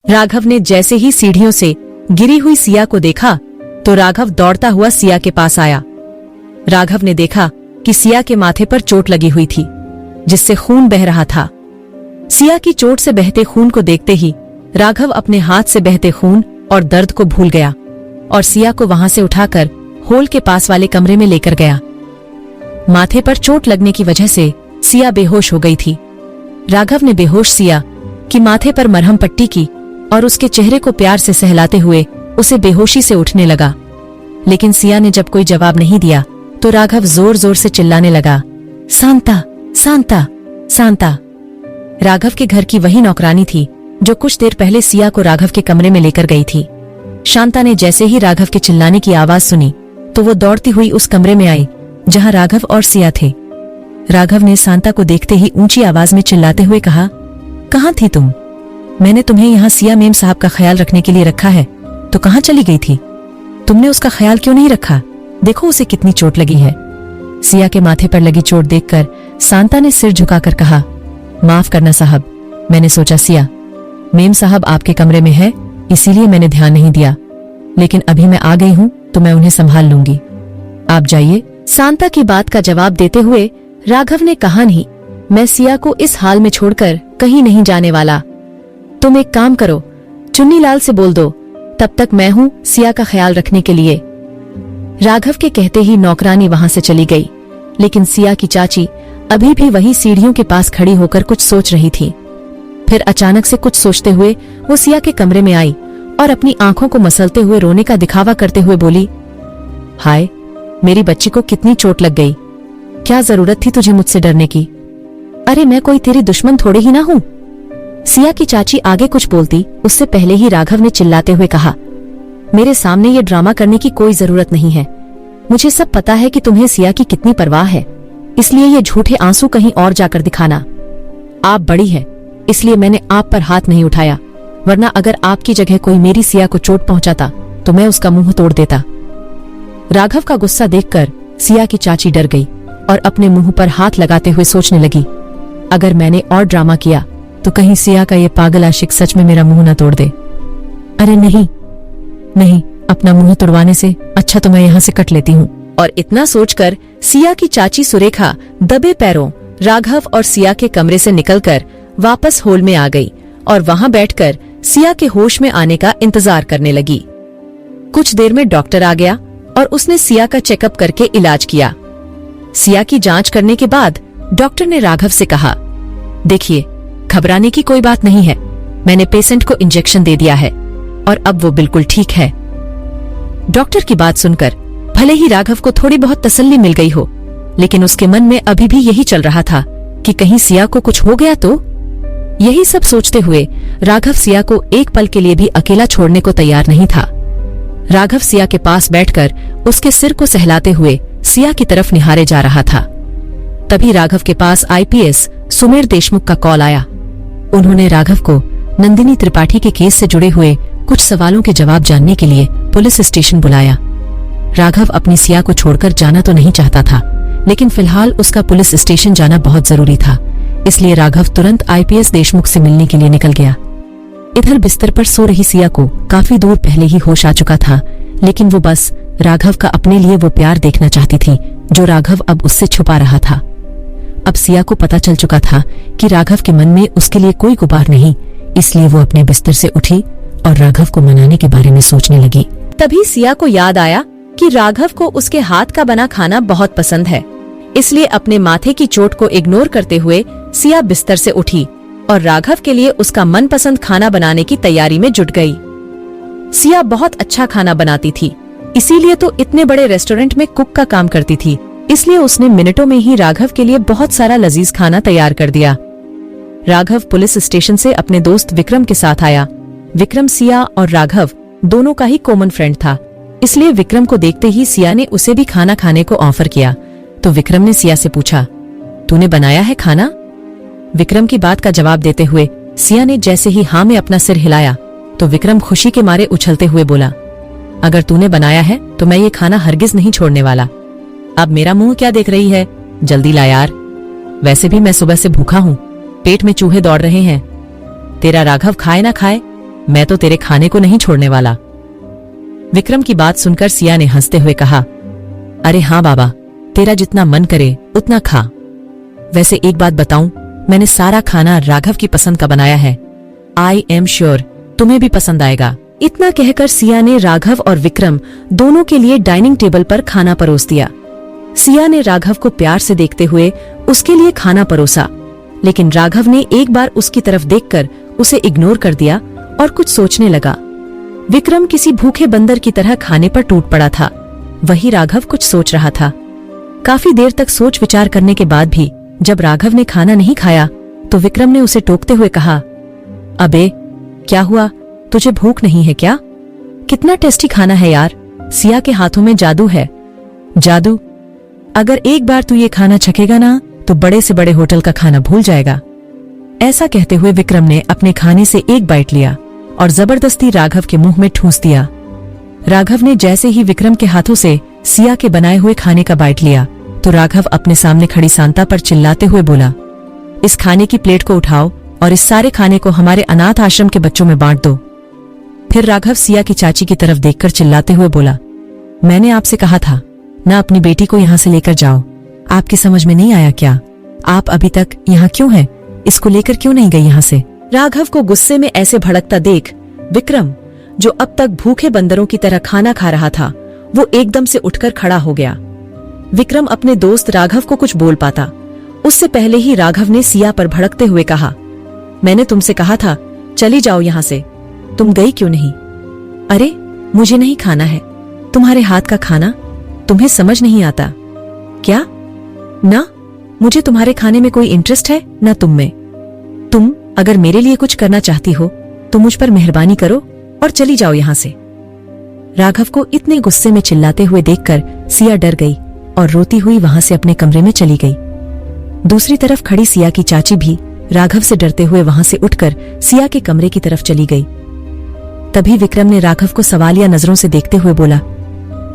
राघव ने जैसे ही सीढ़ियों से गिरी हुई सिया को देखा तो राघव दौड़ता हुआ सिया के पास आया। राघव ने देखा कि सिया के माथे पर चोट लगी हुई थी, जिससे खून बह रहा था। सिया की चोट से बहते खून को देखते ही राघव अपने हाथ से बहते खून और दर्द को भूल गया और सिया को वहां से उठाकर होल के पास वाले कमरे में लेकर गया। माथे पर चोट लगने की वजह से सिया बेहोश हो गई थी। राघव ने बेहोश सिया की माथे पर मरहम पट्टी की और उसके चेहरे को प्यार से सहलाते हुए उसे बेहोशी से उठने लगा। लेकिन सिया ने जब कोई जवाब नहीं दिया तो राघव जोर जोर से चिल्लाने लगा, शांता शांता शांता। राघव के घर की वही नौकरानी थी जो कुछ देर पहले सिया को राघव के कमरे में लेकर गई थी। शांता ने जैसे ही राघव के चिल्लाने की आवाज सुनी तो वो दौड़ती हुई उस कमरे में आई जहां राघव और सिया थे। राघव ने शांता को देखते ही ऊंची आवाज में चिल्लाते हुए कहा, कहाँ थी तुम? मैंने तुम्हें यहाँ सिया मेम साहब का ख्याल रखने के लिए रखा है, तो कहाँ चली गई थी? तुमने उसका ख्याल क्यों नहीं रखा? देखो उसे कितनी चोट लगी है। सिया के माथे पर लगी चोट देखकर शांता ने सिर झुकाकर कहा, माफ करना साहब, मैंने सोचा सिया मेम साहब आपके कमरे में है इसीलिए मैंने ध्यान नहीं दिया, लेकिन अभी मैं आ गई हूँ तो मैं उन्हें संभाल लूंगी, आप जाइए। शांता की बात का जवाब देते हुए राघव ने कहा, नहीं, मैं सिया को इस हाल में छोड़कर कहीं नहीं जाने वाला। तुम एक काम करो, चुन्नीलाल से बोल दो, तब तक मैं हूँ सिया का ख्याल रखने के लिए। राघव के कहते ही नौकरानी वहां से चली गई, लेकिन सिया की चाची अभी भी वही सीढ़ियों के पास खड़ी होकर कुछ सोच रही थी। फिर अचानक से कुछ सोचते हुए वो सिया के कमरे में आई और अपनी आंखों को मसलते हुए रोने का दिखावा करते हुए बोली, हाय, मेरी बच्ची को कितनी चोट लग गई। क्या जरूरत थी तुझे मुझसे डरने की? अरे मैं कोई तेरी दुश्मन थोड़े ही ना हूँ। सिया की चाची आगे कुछ बोलती उससे पहले ही राघव ने चिल्लाते हुए कहा, मेरे सामने ये ड्रामा करने की कोई जरूरत नहीं है। मुझे सब पता है कि तुम्हें सिया की कितनी परवाह है, इसलिए ये झूठे आंसू कहीं और जाकर दिखाना। आप बड़ी है इसलिए मैंने आप पर हाथ नहीं उठाया, वरना अगर आपकी जगह कोई मेरी सिया को चोट पहुंचाता तो मैं उसका मुंह तोड़ देता। राघव का गुस्सा देखकर सिया की चाची डर गई और अपने मुंह पर हाथ लगाते हुए सोचने लगी, अगर मैंने और ड्रामा किया तो कहीं सिया का ये पागल आशिक सच में मेरा मुंह न तोड़ दे। अरे नहीं नहीं, अपना मुंह तोड़वाने से अच्छा तो मैं यहाँ से कट लेती हूँ। और इतना सोचकर सिया की चाची सुरेखा दबे पैरों राघव और सिया के कमरे से निकलकर वापस हॉल में आ गई और वहां बैठकर सिया के होश में आने का इंतजार करने लगी। कुछ देर में डॉक्टर आ गया और उसने सिया का चेकअप करके इलाज किया। सिया की जांच करने के बाद डॉक्टर ने राघव से कहा, देखिए, घबराने की कोई बात नहीं है, मैंने पेशेंट को इंजेक्शन दे दिया है और अब वो बिल्कुल ठीक है। डॉक्टर की बात सुनकर भले ही राघव को थोड़ी बहुत तसल्ली मिल गई हो, लेकिन उसके मन में अभी भी यही चल रहा था कि कहीं सिया को कुछ हो गया तो। यही सब सोचते हुए राघव सिया को एक पल के लिए भी अकेला छोड़ने को तैयार नहीं था। राघव सिया के पास बैठकर उसके सिर को सहलाते हुए सिया की तरफ निहारे जा रहा था। तभी राघव के पास आईपीएस सुमेर देशमुख का कॉल आया। उन्होंने राघव को नंदिनी त्रिपाठी के केस से जुड़े हुए कुछ सवालों के जवाब जानने के लिए पुलिस स्टेशन बुलाया। राघव अपनी सिया को छोड़कर जाना तो नहीं चाहता था, लेकिन फिलहाल उसका पुलिस स्टेशन जाना बहुत जरूरी था, इसलिए राघव तुरंत आईपीएस देशमुख से मिलने के लिए निकल गया। इधर बिस्तर पर सो रही सिया को काफी दूर पहले ही होश आ चुका था, लेकिन वो बस राघव का अपने लिए वो प्यार देखना चाहती थी जो राघव अब उससे छुपा रहा था। अब सिया को पता चल चुका था कि राघव के मन में उसके लिए कोई गुबार नहीं, इसलिए वो अपने बिस्तर से उठी और राघव को मनाने के बारे में सोचने लगी। तभी सिया को याद आया कि राघव को उसके हाथ का बना खाना बहुत पसंद है, इसलिए अपने माथे की चोट को इग्नोर करते हुए सिया बिस्तर से उठी और राघव के लिए उसका मनपसंद खाना बनाने की तैयारी में जुट गई। सिया बहुत अच्छा खाना बनाती थी, इसीलिए तो इतने बड़े रेस्टोरेंट में कुक का काम करती थी, इसलिए उसने मिनटों में ही राघव के लिए बहुत सारा लजीज खाना तैयार कर दिया। राघव पुलिस स्टेशन से अपने दोस्त विक्रम के साथ आया। विक्रम सिया और राघव दोनों का ही कॉमन फ्रेंड था, इसलिए विक्रम को देखते ही सिया ने उसे भी खाना खाने को ऑफर किया। तो विक्रम ने सिया से पूछा, तूने बनाया है खाना? विक्रम की बात का जवाब देते हुए सिया ने जैसे ही हाँ में अपना सिर हिलाया तो विक्रम खुशी के मारे उछलते हुए बोला, अगर तूने बनाया है तो मैं ये खाना हरगिज नहीं छोड़ने वाला। अब मेरा मुंह क्या देख रही है, जल्दी ला यार। वैसे भी मैं सुबह से भूखा हूँ, पेट में चूहे दौड़ रहे हैं। तेरा राघव खाए ना खाए, मैं तो तेरे खाने को नहीं छोड़ने वाला। विक्रम की बात सुनकर सिया ने हंसते हुए कहा, अरे हाँ बाबा, तेरा जितना मन करे उतना खा। वैसे एक बात बताऊं, मैंने सारा खाना राघव की पसंद का बनाया है। आई एम श्योर तुम्हें भी पसंद आएगा। इतना कहकर सिया ने राघव और विक्रम दोनों के लिए डाइनिंग टेबल पर खाना परोस दिया। सिया ने राघव को प्यार से देखते हुए उसके लिए खाना परोसा, लेकिन राघव ने एक बार उसकी तरफ देखकर उसे इग्नोर कर दिया और कुछ सोचने लगा। विक्रम किसी भूखे बंदर की तरह खाने पर टूट पड़ा था। वही राघव कुछ सोच रहा था। काफी देर तक सोच विचार करने के बाद भी जब राघव ने खाना नहीं खाया तो विक्रम ने उसे टोकते हुए कहा, अबे क्या हुआ, तुझे भूख नहीं है क्या? कितना टेस्टी खाना है यार। सिया के हाथों में जादू है। जादू? अगर एक बार तू ये खाना चखेगा ना तो बड़े से बड़े होटल का खाना भूल जाएगा। ऐसा कहते हुए विक्रम ने अपने खाने से एक बाइट लिया और जबरदस्ती राघव के मुंह में ठूंस दिया। राघव ने जैसे ही विक्रम के हाथों से सिया के बनाए हुए खाने का बाइट लिया तो राघव अपने सामने खड़ी सांता पर चिल्लाते हुए बोला, इस खाने की प्लेट को उठाओ और इस सारे खाने को हमारे अनाथ आश्रम के बच्चों में बांट दो। फिर राघव सिया की चाची की तरफ देखकर चिल्लाते हुए बोला, मैंने आपसे कहा था ना अपनी बेटी को यहाँ से लेकर जाओ। आपकी समझ में नहीं आया क्या? आप अभी तक यहाँ क्यों हैं? इसको लेकर क्यों नहीं गई यहाँ से? राघव को गुस्से में ऐसे भड़कता देख विक्रम, जो अब तक भूखे बंदरों की तरह खाना खा रहा था, वो एकदम से उठकर खड़ा हो गया। विक्रम अपने दोस्त राघव को कुछ बोल पाता उससे पहले ही राघव ने सिया पर भड़कते हुए कहा, मैंने तुमसे कहा था चली जाओ यहाँ से, तुम गई क्यों नहीं? अरे मुझे नहीं खाना है तुम्हारे हाथ का खाना, तुम्हें समझ नहीं आता क्या? ना मुझे तुम्हारे खाने में कोई इंटरेस्ट है ना तुम में। तुम अगर मेरे लिए कुछ करना चाहती हो तो मुझ पर मेहरबानी करो और चली जाओ यहाँ से। राघव को इतने गुस्से में चिल्लाते हुए देखकर सिया डर गई और रोती हुई वहां से अपने कमरे में चली गई। दूसरी तरफ खड़ी सिया की चाची भी राघव से डरते हुए वहां से उठकर सिया के कमरे की तरफ चली गई। तभी विक्रम ने राघव को सवालिया नजरों से देखते हुए बोला,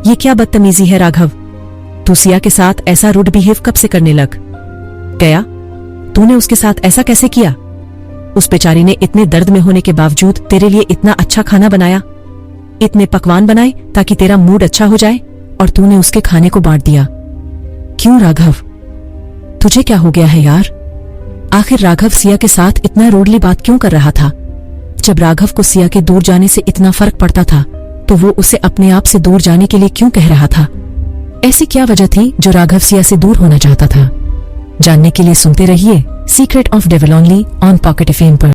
ये क्या बदतमीजी है राघव? तू सिया के साथ ऐसा रूड बिहेव कब से करने लग गया? तूने उसके साथ ऐसा कैसे किया? उस बेचारी ने इतने दर्द में होने के बावजूद तेरे लिए इतना अच्छा खाना बनाया, इतने पकवान बनाए ताकि तेरा मूड अच्छा हो जाए, और तूने उसके खाने को बांट दिया। क्यों राघव, तुझे क्या हो गया है यार? आखिर राघव सिया के साथ इतना रूडली बात क्यों कर रहा था? जब राघव को सिया के दूर जाने से इतना फर्क पड़ता था तो वो उसे अपने आप से दूर जाने के लिए क्यों कह रहा था? ऐसी क्या वजह थी जो राघव सिया से दूर होना चाहता था? जानने के लिए सुनते रहिए secret of devil only on pocket FM पर।